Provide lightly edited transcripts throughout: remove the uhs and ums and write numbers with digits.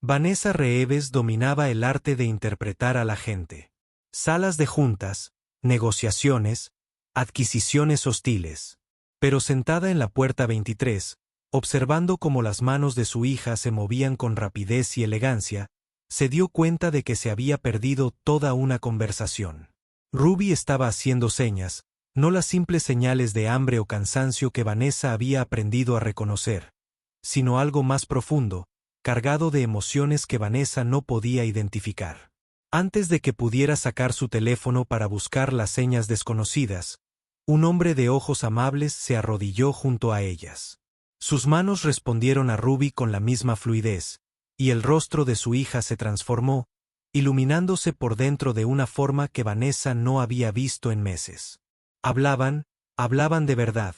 Vanessa Reeves dominaba el arte de interpretar a la gente. Salas de juntas, negociaciones, adquisiciones hostiles. Pero sentada en la puerta 23, observando cómo las manos de su hija se movían con rapidez y elegancia, se dio cuenta de que se había perdido toda una conversación. Ruby estaba haciendo señas, no las simples señales de hambre o cansancio que Vanessa había aprendido a reconocer, sino algo más profundo, cargado de emociones que Vanessa no podía identificar. Antes de que pudiera sacar su teléfono para buscar las señas desconocidas, un hombre de ojos amables se arrodilló junto a ellas. Sus manos respondieron a Ruby con la misma fluidez, y el rostro de su hija se transformó, iluminándose por dentro de una forma que Vanessa no había visto en meses. Hablaban de verdad,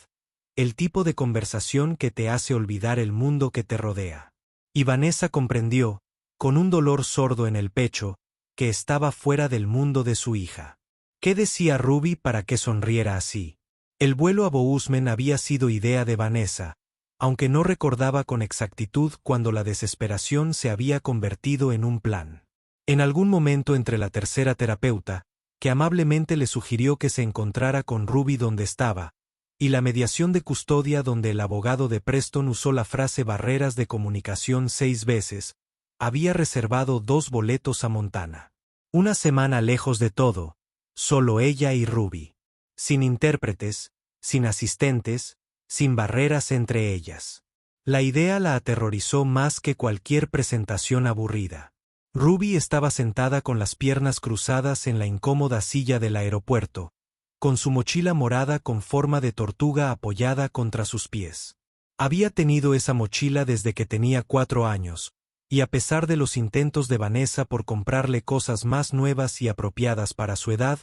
el tipo de conversación que te hace olvidar el mundo que te rodea. Y Vanessa comprendió, con un dolor sordo en el pecho, que estaba fuera del mundo de su hija. ¿Qué decía Ruby para que sonriera así? El vuelo a Bozeman había sido idea de Vanessa, aunque no recordaba con exactitud cuando la desesperación se había convertido en un plan. En algún momento entre la tercera terapeuta, que amablemente le sugirió que se encontrara con Ruby donde estaba, y la mediación de custodia donde el abogado de Preston usó la frase barreras de comunicación 6 veces, había reservado 2 boletos a Montana. Una semana lejos de todo, solo ella y Ruby. Sin intérpretes, sin asistentes, sin barreras entre ellas. La idea la aterrorizó más que cualquier presentación aburrida. Ruby estaba sentada con las piernas cruzadas en la incómoda silla del aeropuerto, con su mochila morada con forma de tortuga apoyada contra sus pies. Había tenido esa mochila desde que tenía 4 años, y a pesar de los intentos de Vanessa por comprarle cosas más nuevas y apropiadas para su edad,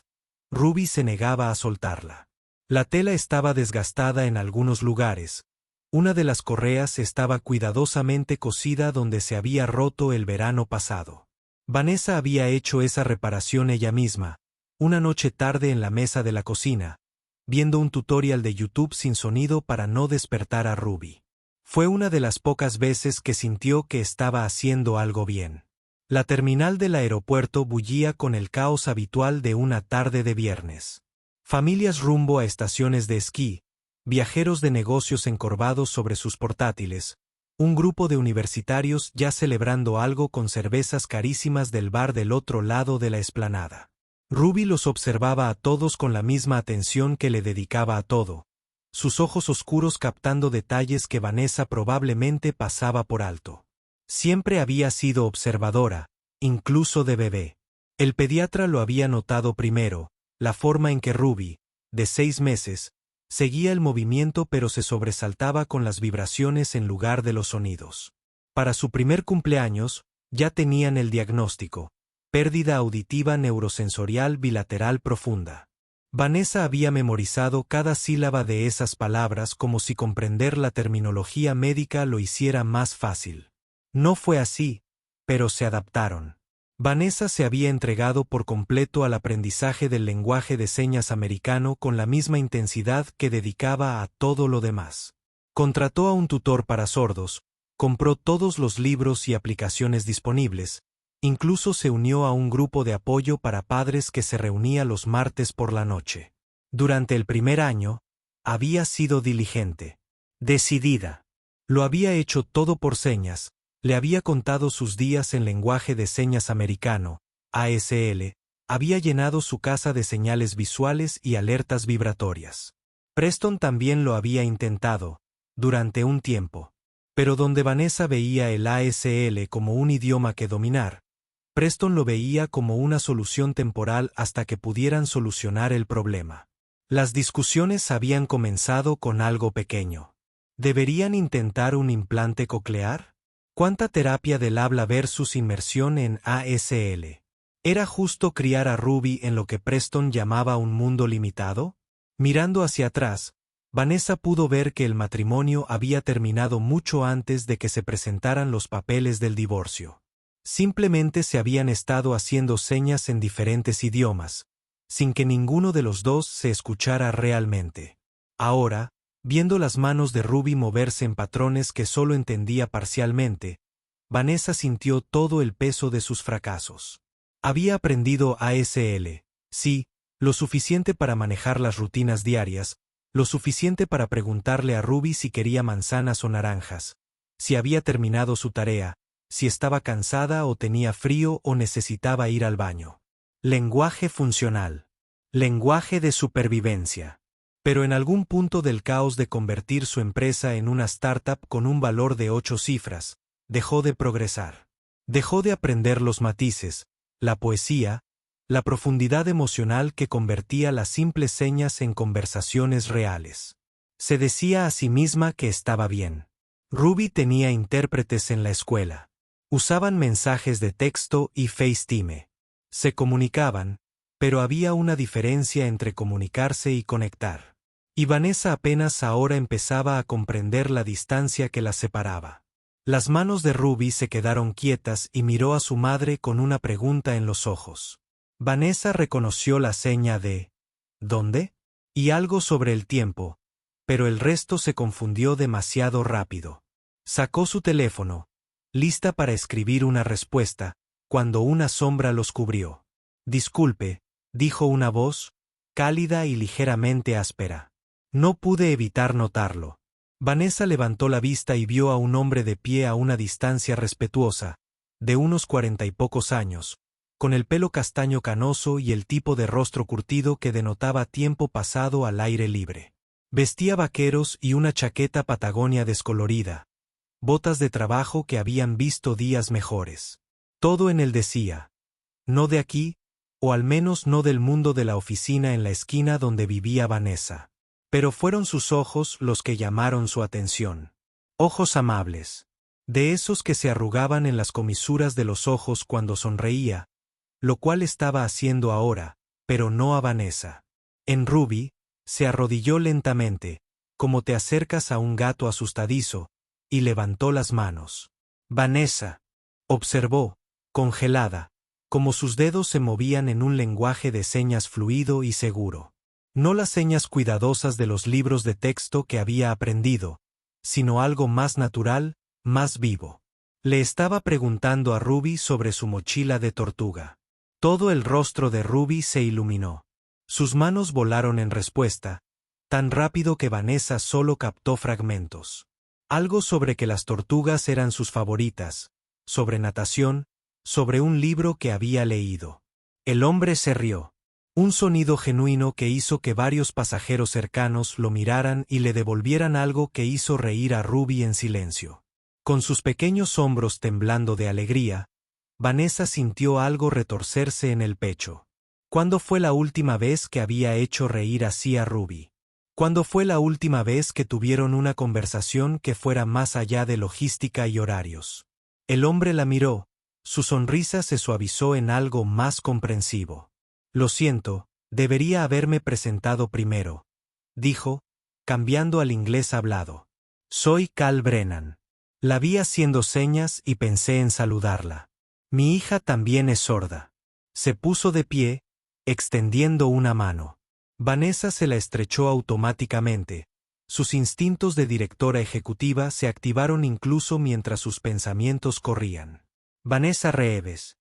Ruby se negaba a soltarla. La tela estaba desgastada en algunos lugares. Una de las correas estaba cuidadosamente cosida donde se había roto el verano pasado. Vanessa había hecho esa reparación ella misma, una noche tarde en la mesa de la cocina, viendo un tutorial de YouTube sin sonido para no despertar a Ruby. Fue una de las pocas veces que sintió que estaba haciendo algo bien. La terminal del aeropuerto bullía con el caos habitual de una tarde de viernes. Familias rumbo a estaciones de esquí, viajeros de negocios encorvados sobre sus portátiles, un grupo de universitarios ya celebrando algo con cervezas carísimas del bar del otro lado de la explanada. Ruby los observaba a todos con la misma atención que le dedicaba a todo, sus ojos oscuros captando detalles que Vanessa probablemente pasaba por alto. Siempre había sido observadora, incluso de bebé. El pediatra lo había notado primero, la forma en que Ruby, de 6 meses, seguía el movimiento pero se sobresaltaba con las vibraciones en lugar de los sonidos. Para su primer cumpleaños, ya tenían el diagnóstico: pérdida auditiva neurosensorial bilateral profunda. Vanessa había memorizado cada sílaba de esas palabras como si comprender la terminología médica lo hiciera más fácil. No fue así, pero se adaptaron. Vanessa se había entregado por completo al aprendizaje del lenguaje de señas americano con la misma intensidad que dedicaba a todo lo demás. Contrató a un tutor para sordos, compró todos los libros y aplicaciones disponibles, incluso se unió a un grupo de apoyo para padres que se reunía los martes por la noche. Durante el primer año, había sido diligente, decidida. Lo había hecho todo por señas, le había contado sus días en lenguaje de señas americano, ASL, había llenado su casa de señales visuales y alertas vibratorias. Preston también lo había intentado, durante un tiempo. Pero donde Vanessa veía el ASL como un idioma que dominar, Preston lo veía como una solución temporal hasta que pudieran solucionar el problema. Las discusiones habían comenzado con algo pequeño. ¿Deberían intentar un implante coclear? ¿Cuánta terapia del habla versus inmersión en ASL? ¿Era justo criar a Ruby en lo que Preston llamaba un mundo limitado? Mirando hacia atrás, Vanessa pudo ver que el matrimonio había terminado mucho antes de que se presentaran los papeles del divorcio. Simplemente se habían estado haciendo señas en diferentes idiomas, sin que ninguno de los dos se escuchara realmente. Ahora, viendo las manos de Ruby moverse en patrones que solo entendía parcialmente, Vanessa sintió todo el peso de sus fracasos. Había aprendido ASL, sí, lo suficiente para manejar las rutinas diarias, lo suficiente para preguntarle a Ruby si quería manzanas o naranjas, si había terminado su tarea, si estaba cansada o tenía frío o necesitaba ir al baño. Lenguaje funcional. Lenguaje de supervivencia. Pero en algún punto del caos de convertir su empresa en una startup con un valor de 8 cifras, dejó de progresar. Dejó de aprender los matices, la poesía, la profundidad emocional que convertía las simples señas en conversaciones reales. Se decía a sí misma que estaba bien. Ruby tenía intérpretes en la escuela. Usaban mensajes de texto y FaceTime. Se comunicaban, pero había una diferencia entre comunicarse y conectar. Y Vanessa apenas ahora empezaba a comprender la distancia que las separaba. Las manos de Ruby se quedaron quietas y miró a su madre con una pregunta en los ojos. Vanessa reconoció la seña de ¿dónde? Y algo sobre el tiempo, pero el resto se confundió demasiado rápido. Sacó su teléfono, lista para escribir una respuesta, cuando una sombra los cubrió. Disculpe, dijo una voz, cálida y ligeramente áspera. No pude evitar notarlo. Vanessa levantó la vista y vio a un hombre de pie a una distancia respetuosa, de unos 40 y pocos años, con el pelo castaño canoso y el tipo de rostro curtido que denotaba tiempo pasado al aire libre. Vestía vaqueros y una chaqueta Patagonia descolorida, botas de trabajo que habían visto días mejores. Todo en él decía, no de aquí, o al menos no del mundo de la oficina en la esquina donde vivía Vanessa. Pero fueron sus ojos los que llamaron su atención. Ojos amables. De esos que se arrugaban en las comisuras de los ojos cuando sonreía, lo cual estaba haciendo ahora, pero no a Vanessa. En Ruby, se arrodilló lentamente, como te acercas a un gato asustadizo, y levantó las manos. Vanessa. Observó, congelada, como sus dedos se movían en un lenguaje de señas fluido y seguro. No las señas cuidadosas de los libros de texto que había aprendido, sino algo más natural, más vivo. Le estaba preguntando a Ruby sobre su mochila de tortuga. Todo el rostro de Ruby se iluminó. Sus manos volaron en respuesta, tan rápido que Vanessa solo captó fragmentos. Algo sobre que las tortugas eran sus favoritas, sobre natación, sobre un libro que había leído. El hombre se rió. Un sonido genuino que hizo que varios pasajeros cercanos lo miraran y le devolvieran algo que hizo reír a Ruby en silencio. Con sus pequeños hombros temblando de alegría, Vanessa sintió algo retorcerse en el pecho. ¿Cuándo fue la última vez que había hecho reír así a Ruby? ¿Cuándo fue la última vez que tuvieron una conversación que fuera más allá de logística y horarios? El hombre la miró, su sonrisa se suavizó en algo más comprensivo. Lo siento, debería haberme presentado primero, dijo, cambiando al inglés hablado. Soy Cal Brennan. La vi haciendo señas y pensé en saludarla. Mi hija también es sorda. Se puso de pie, extendiendo una mano. Vanessa se la estrechó automáticamente. Sus instintos de directora ejecutiva se activaron incluso mientras sus pensamientos corrían. Vanessa Reeves.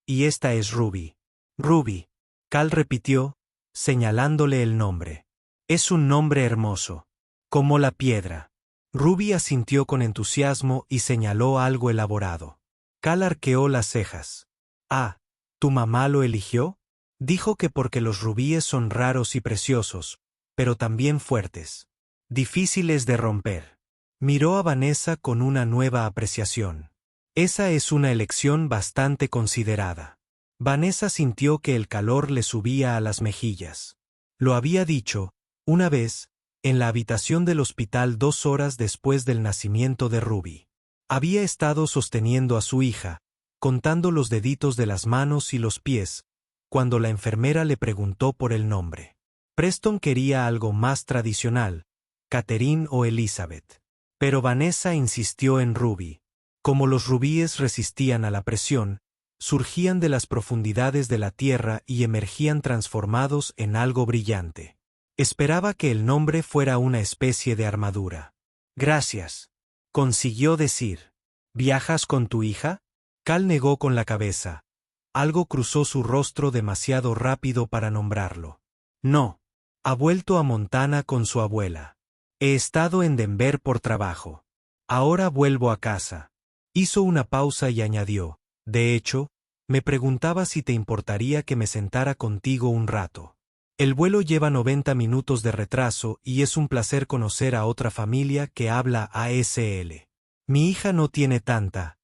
Y esta es Ruby. Ruby. Cal repitió, señalándole el nombre. Es un nombre hermoso. Como la piedra. Ruby asintió con entusiasmo y señaló algo elaborado. Cal arqueó las cejas. Ah, ¿tu mamá lo eligió? Dijo que porque los rubíes son raros y preciosos, pero también fuertes. Difíciles de romper. Miró a Vanessa con una nueva apreciación. Esa es una elección bastante considerada. Vanessa sintió que el calor le subía a las mejillas. Lo había dicho, una vez, en la habitación del hospital 2 horas después del nacimiento de Ruby. Había estado sosteniendo a su hija, contando los deditos de las manos y los pies, cuando la enfermera le preguntó por el nombre. Preston quería algo más tradicional, Catherine o Elizabeth. Pero Vanessa insistió en Ruby. Como los rubíes resistían a la presión, surgían de las profundidades de la tierra y emergían transformados en algo brillante. Esperaba que el nombre fuera una especie de armadura. Gracias, consiguió decir. ¿Viajas con tu hija? Cal negó con la cabeza. Algo cruzó su rostro demasiado rápido para nombrarlo. No. Ha vuelto a Montana con su abuela. He estado en Denver por trabajo. Ahora vuelvo a casa. Hizo una pausa y añadió, de hecho, me preguntaba si te importaría que me sentara contigo un rato. El vuelo lleva 90 minutos de retraso y es un placer conocer a otra familia que habla ASL. Mi hija no tiene tanta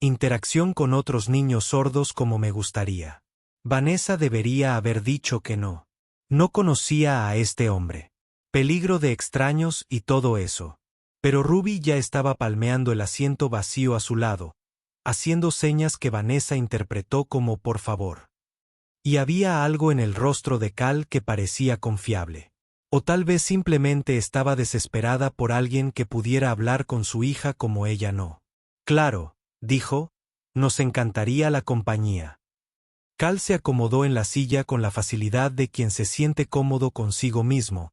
interacción con otros niños sordos como me gustaría. Vanessa debería haber dicho que no. No conocía a este hombre. Peligro de extraños y todo eso. Pero Ruby ya estaba palmeando el asiento vacío a su lado, haciendo señas que Vanessa interpretó como por favor. Y había algo en el rostro de Cal que parecía confiable. O tal vez simplemente estaba desesperada por alguien que pudiera hablar con su hija como ella no. Claro, dijo, nos encantaría la compañía. Cal se acomodó en la silla con la facilidad de quien se siente cómodo consigo mismo,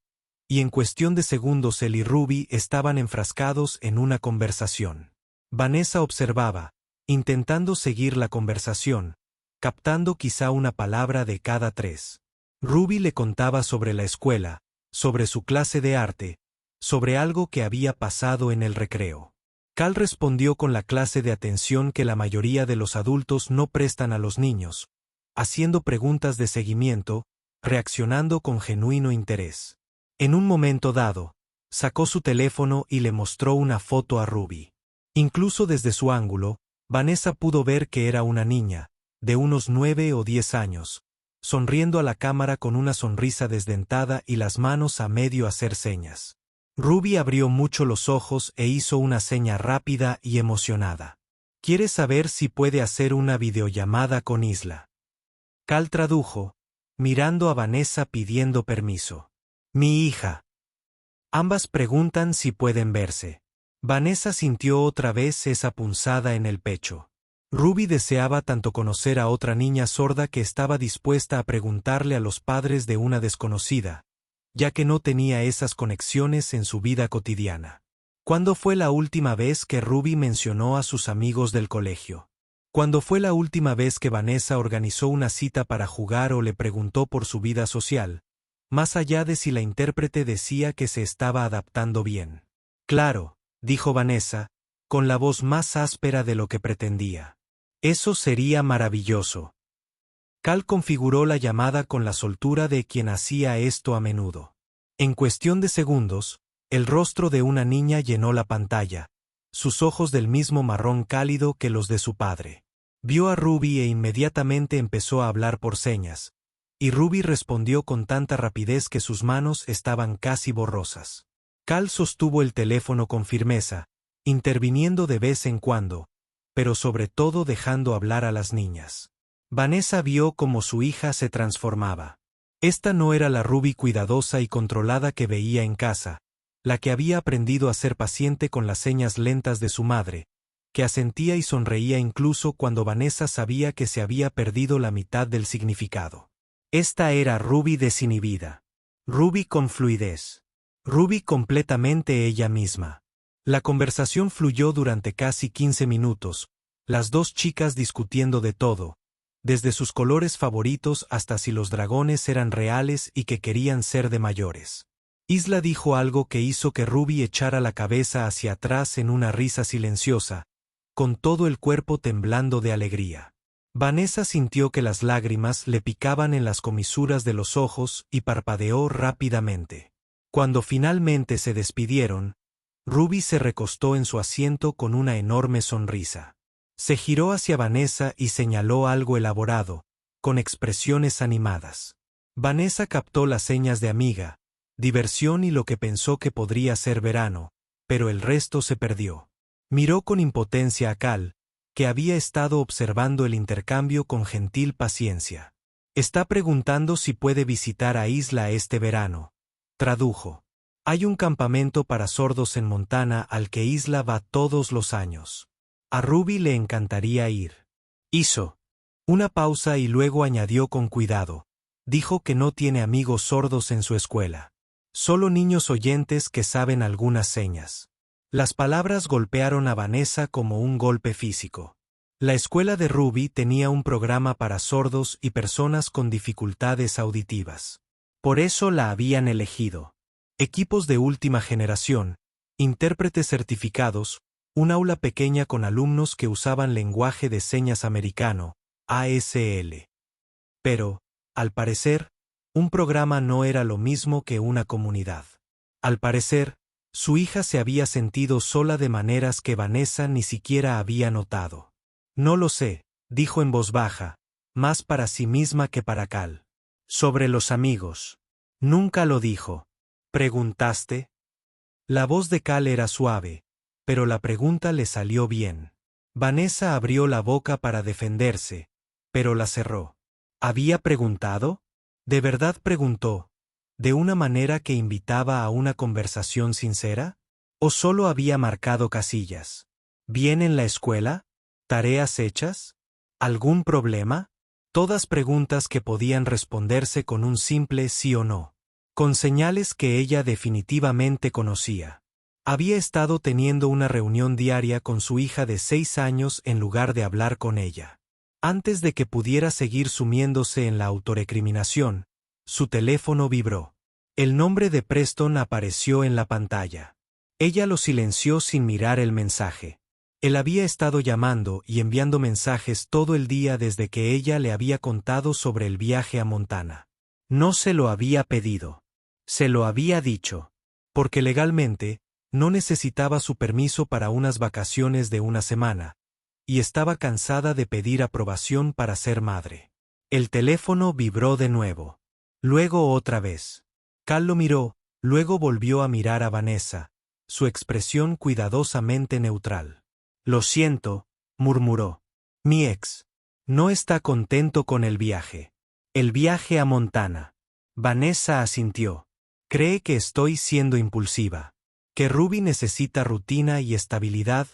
y en cuestión de segundos él y Ruby estaban enfrascados en una conversación. Vanessa observaba, intentando seguir la conversación, captando quizá una palabra de cada tres. Ruby le contaba sobre la escuela, sobre su clase de arte, sobre algo que había pasado en el recreo. Cal respondió con la clase de atención que la mayoría de los adultos no prestan a los niños, haciendo preguntas de seguimiento, reaccionando con genuino interés. En un momento dado, sacó su teléfono y le mostró una foto a Ruby. Incluso desde su ángulo, Vanessa pudo ver que era una niña, de unos 9 o 10 años, sonriendo a la cámara con una sonrisa desdentada y las manos a medio hacer señas. Ruby abrió mucho los ojos e hizo una seña rápida y emocionada. ¿Quiere saber si puede hacer una videollamada con Isla? Cal tradujo, mirando a Vanessa pidiendo permiso. Mi hija. Ambas preguntan si pueden verse. Vanessa sintió otra vez esa punzada en el pecho. Ruby deseaba tanto conocer a otra niña sorda que estaba dispuesta a preguntarle a los padres de una desconocida, ya que no tenía esas conexiones en su vida cotidiana. ¿Cuándo fue la última vez que Ruby mencionó a sus amigos del colegio? ¿Cuándo fue la última vez que Vanessa organizó una cita para jugar o le preguntó por su vida social, más allá de si la intérprete decía que se estaba adaptando bien? Claro, dijo Vanessa, con la voz más áspera de lo que pretendía. Eso sería maravilloso. Cal configuró la llamada con la soltura de quien hacía esto a menudo. En cuestión de segundos, el rostro de una niña llenó la pantalla, sus ojos del mismo marrón cálido que los de su padre. Vio a Ruby e inmediatamente empezó a hablar por señas, y Ruby respondió con tanta rapidez que sus manos estaban casi borrosas. Cal sostuvo el teléfono con firmeza, interviniendo de vez en cuando, pero sobre todo dejando hablar a las niñas. Vanessa vio cómo su hija se transformaba. Esta no era la Ruby cuidadosa y controlada que veía en casa, la que había aprendido a ser paciente con las señas lentas de su madre, que asentía y sonreía incluso cuando Vanessa sabía que se había perdido la mitad del significado. Esta era Ruby desinhibida. Ruby con fluidez. Ruby completamente ella misma. La conversación fluyó durante casi 15 minutos, las dos chicas discutiendo de todo, desde sus colores favoritos hasta si los dragones eran reales y que querían ser de mayores. Isla dijo algo que hizo que Ruby echara la cabeza hacia atrás en una risa silenciosa, con todo el cuerpo temblando de alegría. Vanessa sintió que las lágrimas le picaban en las comisuras de los ojos y parpadeó rápidamente. Cuando finalmente se despidieron, Ruby se recostó en su asiento con una enorme sonrisa. Se giró hacia Vanessa y señaló algo elaborado, con expresiones animadas. Vanessa captó las señas de amiga, diversión y lo que pensó que podría ser verano, pero el resto se perdió. Miró con impotencia a Cal, que había estado observando el intercambio con gentil paciencia. Está preguntando si puede visitar a Isla este verano. Tradujo. Hay un campamento para sordos en Montana al que Isla va todos los años. A Ruby le encantaría ir. Hizo una pausa y luego añadió con cuidado. Dijo que no tiene amigos sordos en su escuela. Solo niños oyentes que saben algunas señas. Las palabras golpearon a Vanessa como un golpe físico. La escuela de Ruby tenía un programa para sordos y personas con dificultades auditivas. Por eso la habían elegido. Equipos de última generación, intérpretes certificados, un aula pequeña con alumnos que usaban lenguaje de señas americano, ASL. Pero, al parecer, un programa no era lo mismo que una comunidad. Al parecer, su hija se había sentido sola de maneras que Vanessa ni siquiera había notado. No lo sé, dijo en voz baja, más para sí misma que para Cal. Sobre los amigos. Nunca lo dijo. ¿Preguntaste? La voz de Cal era suave, pero la pregunta le salió bien. Vanessa abrió la boca para defenderse, pero la cerró. ¿Había preguntado? ¿De verdad preguntó? ¿De una manera que invitaba a una conversación sincera? ¿O solo había marcado casillas? ¿Bien en la escuela? ¿Tareas hechas? ¿Algún problema? Todas preguntas que podían responderse con un simple sí o no. Con señales que ella definitivamente conocía. Había estado teniendo una reunión diaria con su hija de 6 años en lugar de hablar con ella. Antes de que pudiera seguir sumiéndose en la autorrecriminación, su teléfono vibró. El nombre de Preston apareció en la pantalla. Ella lo silenció sin mirar el mensaje. Él había estado llamando y enviando mensajes todo el día desde que ella le había contado sobre el viaje a Montana. No se lo había pedido. Se lo había dicho. Porque legalmente, no necesitaba su permiso para unas vacaciones de una semana, y estaba cansada de pedir aprobación para ser madre. El teléfono vibró de nuevo. Luego otra vez. Cal lo miró, luego volvió a mirar a Vanessa, su expresión cuidadosamente neutral. Lo siento, murmuró. Mi ex. No está contento con el viaje. El viaje a Montana. Vanessa asintió. Cree que estoy siendo impulsiva. Que Ruby necesita rutina y estabilidad,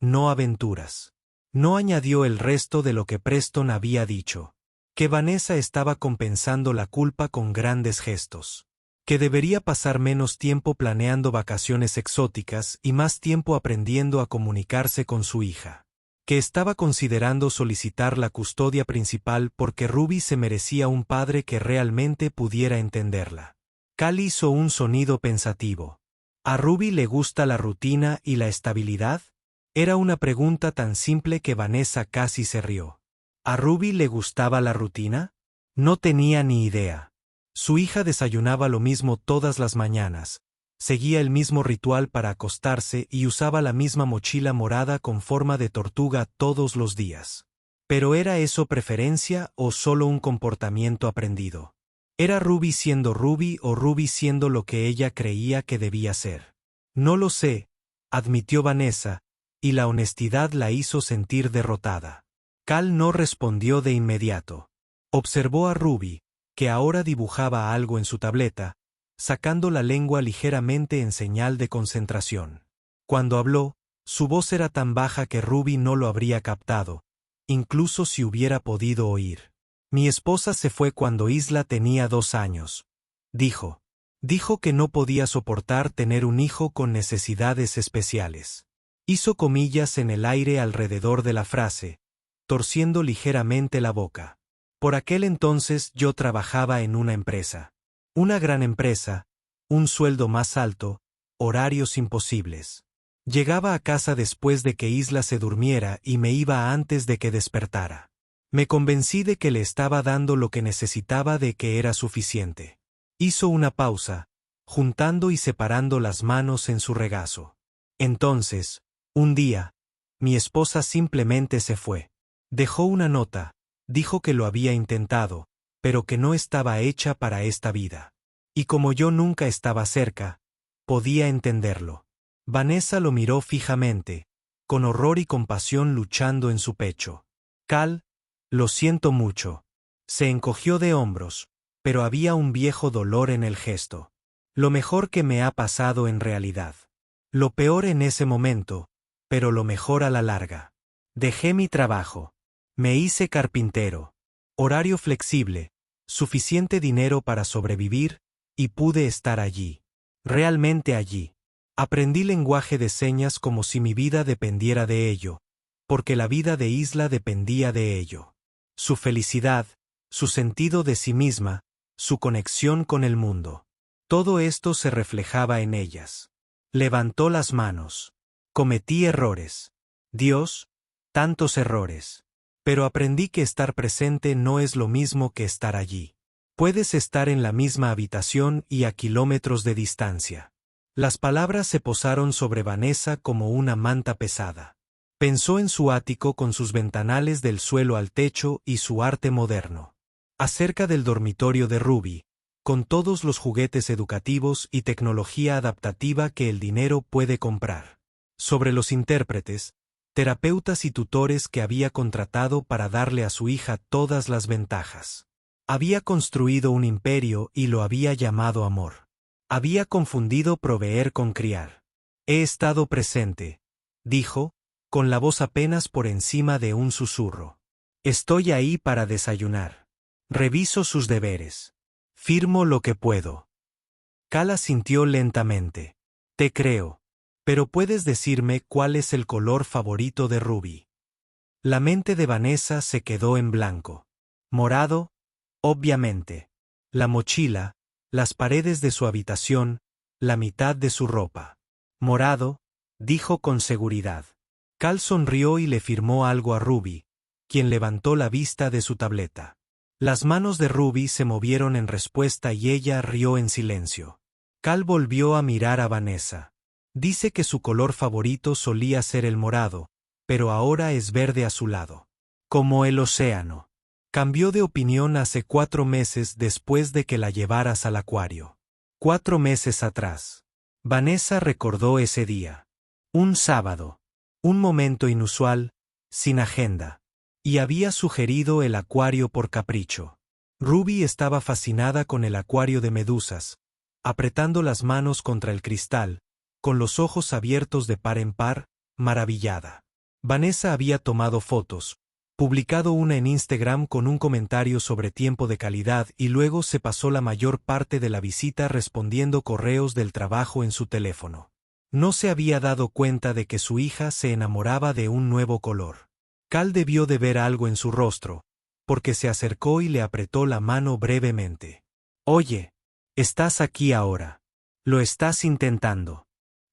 no aventuras. No añadió el resto de lo que Preston había dicho. Que Vanessa estaba compensando la culpa con grandes gestos. Que debería pasar menos tiempo planeando vacaciones exóticas y más tiempo aprendiendo a comunicarse con su hija. Que estaba considerando solicitar la custodia principal porque Ruby se merecía un padre que realmente pudiera entenderla. Cal hizo un sonido pensativo. ¿A Ruby le gusta la rutina y la estabilidad? Era una pregunta tan simple que Vanessa casi se rió. ¿A Ruby le gustaba la rutina? No tenía ni idea. Su hija desayunaba lo mismo todas las mañanas, seguía el mismo ritual para acostarse y usaba la misma mochila morada con forma de tortuga todos los días. ¿Pero era eso preferencia o solo un comportamiento aprendido? ¿Era Ruby siendo Ruby o Ruby siendo lo que ella creía que debía ser? No lo sé, admitió Vanessa, y la honestidad la hizo sentir derrotada. Cal no respondió de inmediato. Observó a Ruby, que ahora dibujaba algo en su tableta, sacando la lengua ligeramente en señal de concentración. Cuando habló, su voz era tan baja que Ruby no lo habría captado, incluso si hubiera podido oír. Mi esposa se fue cuando Isla tenía 2 años. Dijo. Dijo que no podía soportar tener un hijo con necesidades especiales. Hizo comillas en el aire alrededor de la frase, torciendo ligeramente la boca. Por aquel entonces yo trabajaba en una empresa. Una gran empresa, un sueldo más alto, horarios imposibles. Llegaba a casa después de que Isla se durmiera y me iba antes de que despertara. Me convencí de que le estaba dando lo que necesitaba, de que era suficiente. Hizo una pausa, juntando y separando las manos en su regazo. Entonces, un día, mi esposa simplemente se fue. Dejó una nota. Dijo que lo había intentado, pero que no estaba hecha para esta vida. Y como yo nunca estaba cerca, podía entenderlo. Vanessa lo miró fijamente, con horror y compasión luchando en su pecho. Cal, lo siento mucho. Se encogió de hombros, pero había un viejo dolor en el gesto. Lo mejor que me ha pasado en realidad. Lo peor en ese momento, pero lo mejor a la larga. Dejé mi trabajo. Me hice carpintero. Horario flexible, suficiente dinero para sobrevivir, y pude estar allí. Realmente allí. Aprendí lenguaje de señas como si mi vida dependiera de ello, porque la vida de Isla dependía de ello. Su felicidad, su sentido de sí misma, su conexión con el mundo. Todo esto se reflejaba en ellas. Levantó las manos. Cometí errores. Dios, tantos errores. Pero aprendí que estar presente no es lo mismo que estar allí. Puedes estar en la misma habitación y a kilómetros de distancia. Las palabras se posaron sobre Vanessa como una manta pesada. Pensó en su ático con sus ventanales del suelo al techo y su arte moderno. Acerca del dormitorio de Ruby, con todos los juguetes educativos y tecnología adaptativa que el dinero puede comprar. Sobre los intérpretes, terapeutas y tutores que había contratado para darle a su hija todas las ventajas. Había construido un imperio y lo había llamado amor. Había confundido proveer con criar. He estado presente, dijo, con la voz apenas por encima de un susurro. Estoy ahí para desayunar. Reviso sus deberes. Firmo lo que puedo. Cal asintió lentamente. Te creo. Pero ¿puedes decirme cuál es el color favorito de Ruby? La mente de Vanessa se quedó en blanco. Morado, obviamente. La mochila, las paredes de su habitación, la mitad de su ropa. Morado, dijo con seguridad. Cal sonrió y le firmó algo a Ruby, quien levantó la vista de su tableta. Las manos de Ruby se movieron en respuesta y ella rió en silencio. Cal volvió a mirar a Vanessa. Dice que su color favorito solía ser el morado, pero ahora es verde azulado. Como el océano. Cambió de opinión hace 4 meses después de que la llevaras al acuario. 4 meses atrás. Vanessa recordó ese día. Un sábado. Un momento inusual, sin agenda. Y había sugerido el acuario por capricho. Ruby estaba fascinada con el acuario de medusas, apretando las manos contra el cristal, con los ojos abiertos de par en par, maravillada. Vanessa había tomado fotos, publicado una en Instagram con un comentario sobre tiempo de calidad y luego se pasó la mayor parte de la visita respondiendo correos del trabajo en su teléfono. No se había dado cuenta de que su hija se enamoraba de un nuevo color. Cal debió de ver algo en su rostro, porque se acercó y le apretó la mano brevemente. Oye, estás aquí ahora. Lo estás intentando.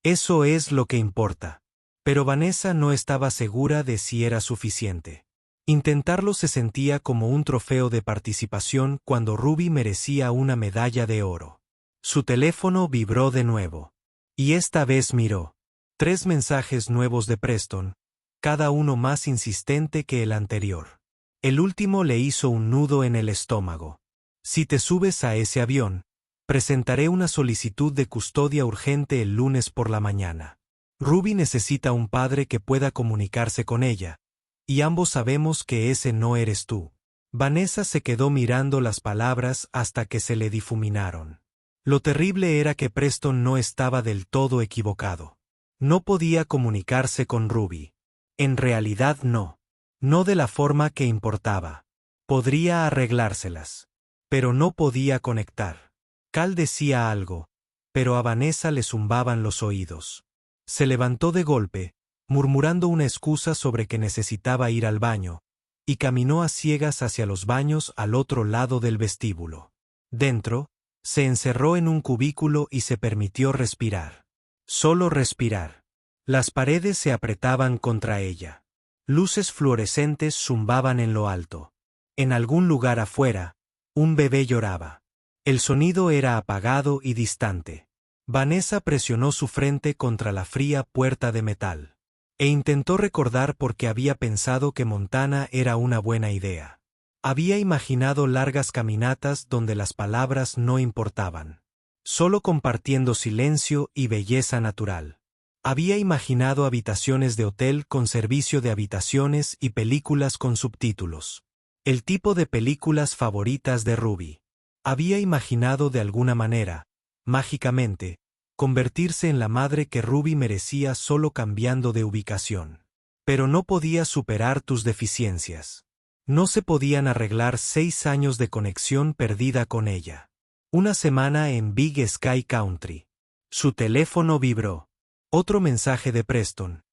Eso es lo que importa. Pero Vanessa no estaba segura de si era suficiente. Intentarlo se sentía como un trofeo de participación cuando Ruby merecía una medalla de oro. Su teléfono vibró de nuevo. Y esta vez miró. 3 mensajes nuevos de Preston, cada uno más insistente que el anterior. El último le hizo un nudo en el estómago. Si te subes a ese avión, presentaré una solicitud de custodia urgente el lunes por la mañana. Ruby necesita un padre que pueda comunicarse con ella, y ambos sabemos que ese no eres tú. Vanessa se quedó mirando las palabras hasta que se le difuminaron. Lo terrible era que Preston no estaba del todo equivocado. No podía comunicarse con Ruby. En realidad no. No de la forma que importaba. Podría arreglárselas. Pero no podía conectar. Cal decía algo, pero a Vanessa le zumbaban los oídos. Se levantó de golpe, murmurando una excusa sobre que necesitaba ir al baño, y caminó a ciegas hacia los baños al otro lado del vestíbulo. Dentro, se encerró en un cubículo y se permitió respirar. Solo respirar. Las paredes se apretaban contra ella. Luces fluorescentes zumbaban en lo alto. En algún lugar afuera, un bebé lloraba. El sonido era apagado y distante. Vanessa presionó su frente contra la fría puerta de metal. E intentó recordar por qué había pensado que Montana era una buena idea. Había imaginado largas caminatas donde las palabras no importaban. Solo compartiendo silencio y belleza natural. Había imaginado habitaciones de hotel con servicio de habitaciones y películas con subtítulos. El tipo de películas favoritas de Ruby. Había imaginado de alguna manera, mágicamente, convertirse en la madre que Ruby merecía solo cambiando de ubicación. Pero no podía superar tus deficiencias. No se podían arreglar 6 años de conexión perdida con ella. Una semana en Big Sky Country. Su teléfono vibró. Otro mensaje de Preston.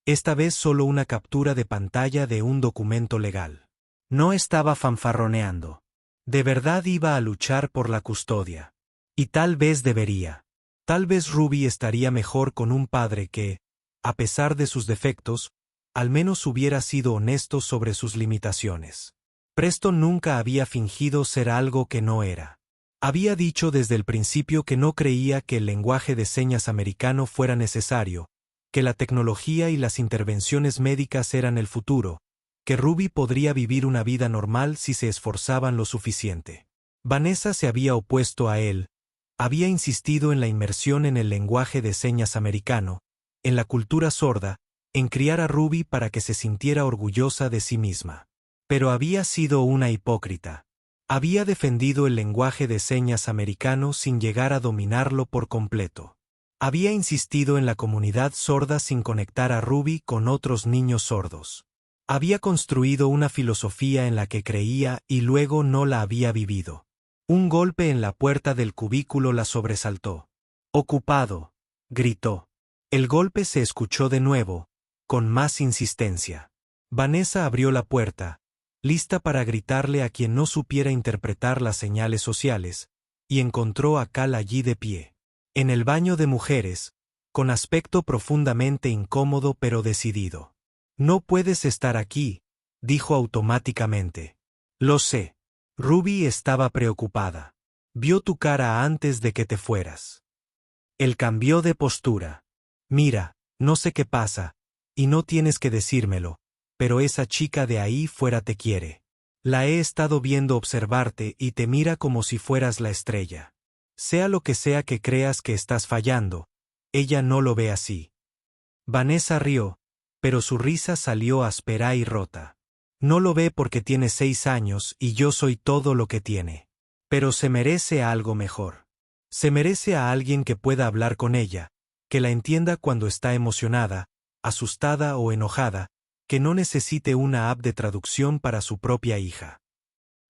Esta vez solo una captura de pantalla de un documento legal. No estaba fanfarroneando. De verdad iba a luchar por la custodia. Y tal vez debería. Tal vez Ruby estaría mejor con un padre que, a pesar de sus defectos, al menos hubiera sido honesto sobre sus limitaciones. Preston nunca había fingido ser algo que no era. Había dicho desde el principio que no creía que el lenguaje de señas americano fuera necesario, que la tecnología y las intervenciones médicas eran el futuro, que Ruby podría vivir una vida normal si se esforzaban lo suficiente. Vanessa se había opuesto a él, había insistido en la inmersión en el lenguaje de señas americano, en la cultura sorda, en criar a Ruby para que se sintiera orgullosa de sí misma. Pero había sido una hipócrita. Había defendido el lenguaje de señas americano sin llegar a dominarlo por completo. Había insistido en la comunidad sorda sin conectar a Ruby con otros niños sordos. Había construido una filosofía en la que creía y luego no la había vivido. Un golpe en la puerta del cubículo la sobresaltó. «¡Ocupado!», gritó. El golpe se escuchó de nuevo, con más insistencia. Vanessa abrió la puerta, lista para gritarle a quien no supiera interpretar las señales sociales, y encontró a Cal allí de pie, en el baño de mujeres, con aspecto profundamente incómodo pero decidido. «No puedes estar aquí», dijo automáticamente. «Lo sé». Ruby estaba preocupada. «Vio tu cara antes de que te fueras». Él cambió de postura. «Mira, no sé qué pasa, y no tienes que decírmelo, pero esa chica de ahí fuera te quiere. La he estado viendo observarte y te mira como si fueras la estrella. Sea lo que sea que creas que estás fallando, ella no lo ve así». Vanessa rió, pero su risa salió áspera y rota. «No lo ve porque tiene 6 años y yo soy todo lo que tiene. Pero se merece algo mejor. Se merece a alguien que pueda hablar con ella, que la entienda cuando está emocionada, asustada o enojada, que no necesite una app de traducción para su propia hija».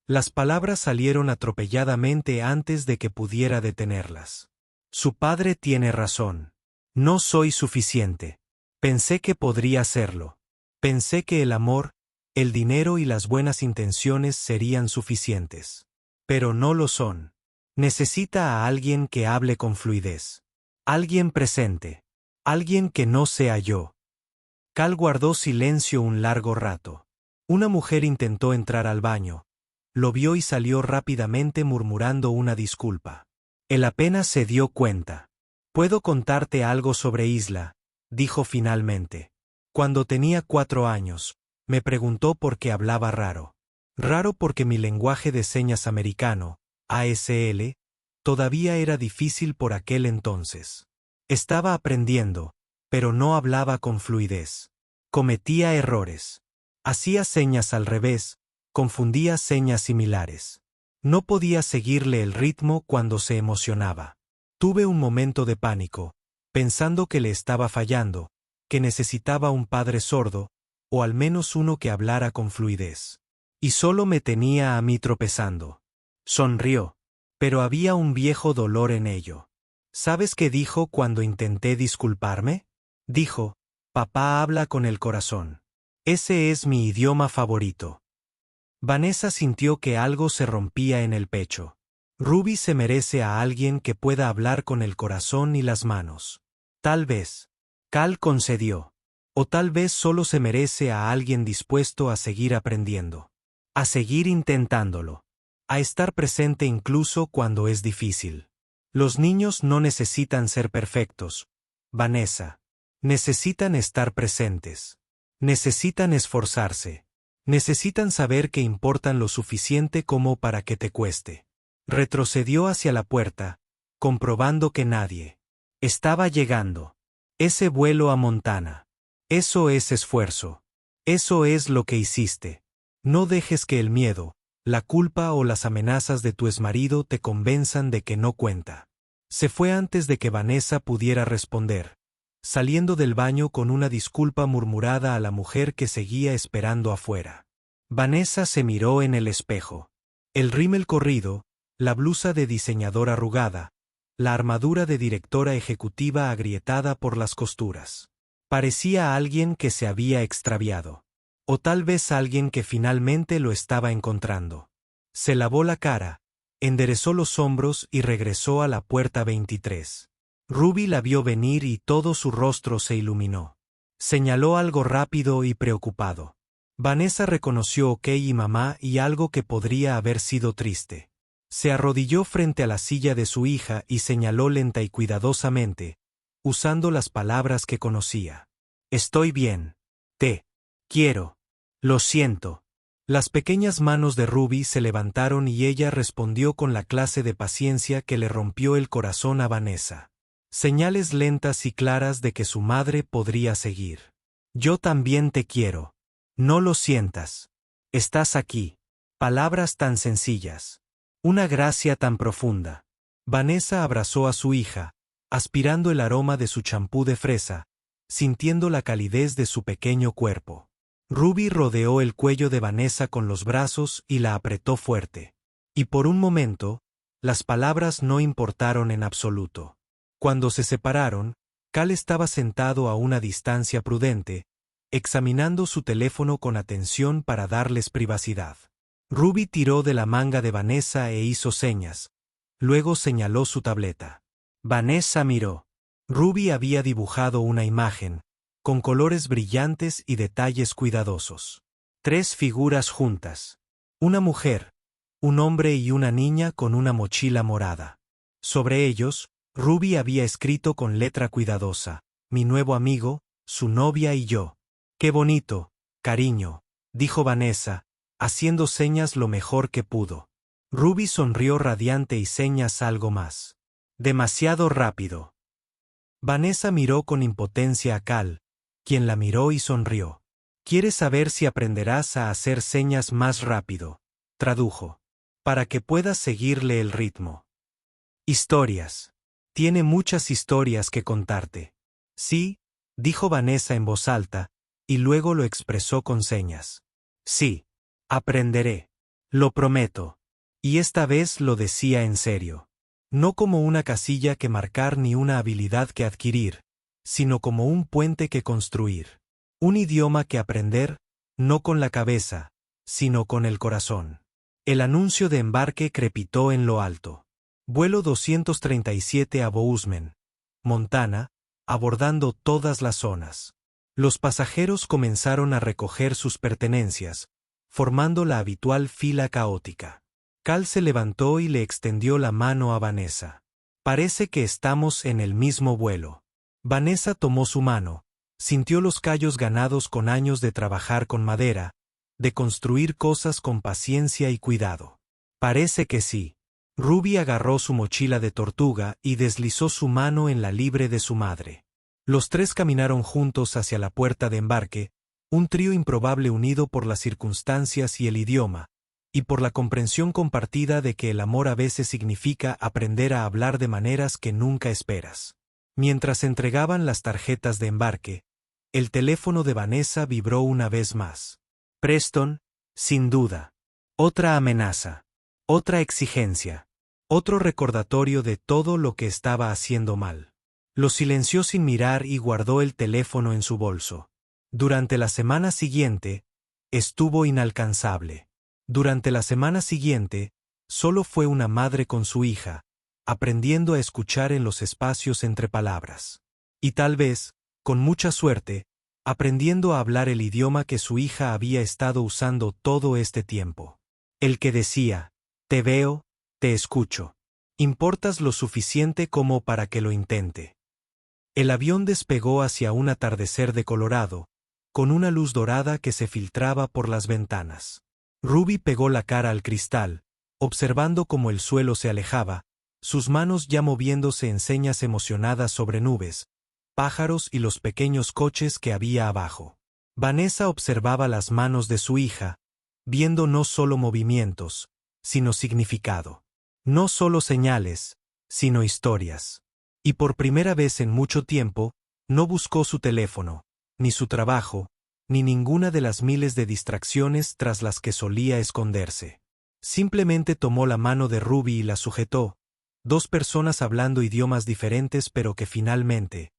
Las palabras salieron atropelladamente antes de que pudiera detenerlas. «Su padre tiene razón. No soy suficiente. Pensé que podría serlo. Pensé que el amor, el dinero y las buenas intenciones serían suficientes. Pero no lo son. Necesita a alguien que hable con fluidez. Alguien presente. Alguien que no sea yo». Cal guardó silencio un largo rato. Una mujer intentó entrar al baño. Lo vio y salió rápidamente murmurando una disculpa. Él apenas se dio cuenta. «Puedo contarte algo sobre Isla», dijo finalmente. «Cuando tenía 4 años, me preguntó por qué hablaba raro. Raro porque mi lenguaje de señas americano, ASL, todavía era difícil por aquel entonces. Estaba aprendiendo, pero no hablaba con fluidez. Cometía errores. Hacía señas al revés, confundía señas similares. No podía seguirle el ritmo cuando se emocionaba. Tuve un momento de pánico, pensando que le estaba fallando, que necesitaba un padre sordo, o al menos uno que hablara con fluidez. Y solo me tenía a mí tropezando». Sonrió, pero había un viejo dolor en ello. «¿Sabes qué dijo cuando intenté disculparme?» Dijo: «Papá habla con el corazón. Ese es mi idioma favorito». Vanessa sintió que algo se rompía en el pecho. Ruby se merece a alguien que pueda hablar con el corazón y las manos. Tal vez. Cal concedió. O tal vez solo se merece a alguien dispuesto a seguir aprendiendo. A seguir intentándolo. A estar presente incluso cuando es difícil. Los niños no necesitan ser perfectos, Vanessa. Necesitan estar presentes. Necesitan esforzarse. Necesitan saber que importan lo suficiente como para que te cueste. Retrocedió hacia la puerta, comprobando que nadie estaba llegando. Ese vuelo a Montana. Eso es esfuerzo. Eso es lo que hiciste. No dejes que el miedo, la culpa o las amenazas de tu exmarido te convenzan de que no cuenta. Se fue antes de que Vanessa pudiera responder, saliendo del baño con una disculpa murmurada a la mujer que seguía esperando afuera. Vanessa se miró en el espejo. El rímel corrido, la blusa de diseñador arrugada, la armadura de directora ejecutiva agrietada por las costuras. Parecía alguien que se había extraviado. O tal vez alguien que finalmente lo estaba encontrando. Se lavó la cara, enderezó los hombros y regresó a la puerta 23. Ruby la vio venir y todo su rostro se iluminó. Señaló algo rápido y preocupado. Vanessa reconoció OK y mamá y algo que podría haber sido triste. Se arrodilló frente a la silla de su hija y señaló lenta y cuidadosamente, usando las palabras que conocía. Estoy bien. Te quiero. Lo siento. Las pequeñas manos de Ruby se levantaron y ella respondió con la clase de paciencia que le rompió el corazón a Vanessa. Señales lentas y claras de que su madre podría seguir. Yo también te quiero. No lo sientas. Estás aquí. Palabras tan sencillas. Una gracia tan profunda. Vanessa abrazó a su hija, aspirando el aroma de su champú de fresa, sintiendo la calidez de su pequeño cuerpo. Ruby rodeó el cuello de Vanessa con los brazos y la apretó fuerte. Y por un momento, las palabras no importaron en absoluto. Cuando se separaron, Cal estaba sentado a una distancia prudente, examinando su teléfono con atención para darles privacidad. Ruby tiró de la manga de Vanessa e hizo señas. Luego señaló su tableta. Vanessa miró. Ruby había dibujado una imagen, con colores brillantes y detalles cuidadosos. 3 figuras juntas. Una mujer, un hombre y una niña con una mochila morada. Sobre ellos, Ruby había escrito con letra cuidadosa: mi nuevo amigo, su novia y yo. Qué bonito, cariño, dijo Vanessa, haciendo señas lo mejor que pudo. Ruby sonrió radiante y señas algo más. Demasiado rápido. Vanessa miró con impotencia a Cal, quien la miró y sonrió. ¿Quieres saber si aprenderás a hacer señas más rápido?, tradujo. Para que puedas seguirle el ritmo. Historias. Tiene muchas historias que contarte. Sí, dijo Vanessa en voz alta, y luego lo expresó con señas. Sí. Aprenderé. Lo prometo. Y esta vez lo decía en serio. No como una casilla que marcar ni una habilidad que adquirir, sino como un puente que construir. Un idioma que aprender, no con la cabeza, sino con el corazón. El anuncio de embarque crepitó en lo alto. Vuelo 237 a Bozeman, Montana, abordando todas las zonas. Los pasajeros comenzaron a recoger sus pertenencias, formando la habitual fila caótica. Cal se levantó y le extendió la mano a Vanessa. Parece que estamos en el mismo vuelo. Vanessa tomó su mano, sintió los callos ganados con años de trabajar con madera, de construir cosas con paciencia y cuidado. Parece que sí. Ruby agarró su mochila de tortuga y deslizó su mano en la libre de su madre. Los 3 caminaron juntos hacia la puerta de embarque, un trío improbable unido por las circunstancias y el idioma, y por la comprensión compartida de que el amor a veces significa aprender a hablar de maneras que nunca esperas. Mientras entregaban las tarjetas de embarque, el teléfono de Vanessa vibró una vez más. Preston, sin duda. Otra amenaza. Otra exigencia. Otro recordatorio de todo lo que estaba haciendo mal. Lo silenció sin mirar y guardó el teléfono en su bolso. Durante la semana siguiente, estuvo inalcanzable. Durante la semana siguiente, solo fue una madre con su hija, aprendiendo a escuchar en los espacios entre palabras. Y tal vez, con mucha suerte, aprendiendo a hablar el idioma que su hija había estado usando todo este tiempo. El que decía: te veo, te escucho. Importas lo suficiente como para que lo intente. El avión despegó hacia un atardecer de Colorado, con una luz dorada que se filtraba por las ventanas. Ruby pegó la cara al cristal, observando cómo el suelo se alejaba, sus manos ya moviéndose en señas emocionadas sobre nubes, pájaros y los pequeños coches que había abajo. Vanessa observaba las manos de su hija, viendo no solo movimientos, sino significado. No solo señales, sino historias. Y por primera vez en mucho tiempo, no buscó su teléfono, ni su trabajo, ni ninguna de las miles de distracciones tras las que solía esconderse. Simplemente tomó la mano de Ruby y la sujetó, Dos personas hablando idiomas diferentes pero que finalmente,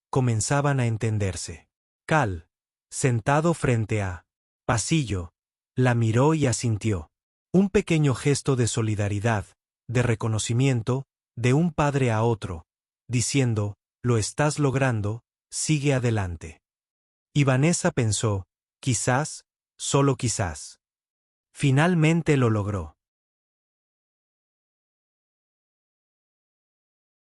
comenzaban a entenderse. Cal, sentado frente a pasillo, la miró y asintió. Un pequeño gesto de solidaridad, de reconocimiento, de un padre a otro, diciendo, lo estás logrando, sigue adelante. Y Vanessa pensó, quizás, solo quizás. Finalmente lo logró.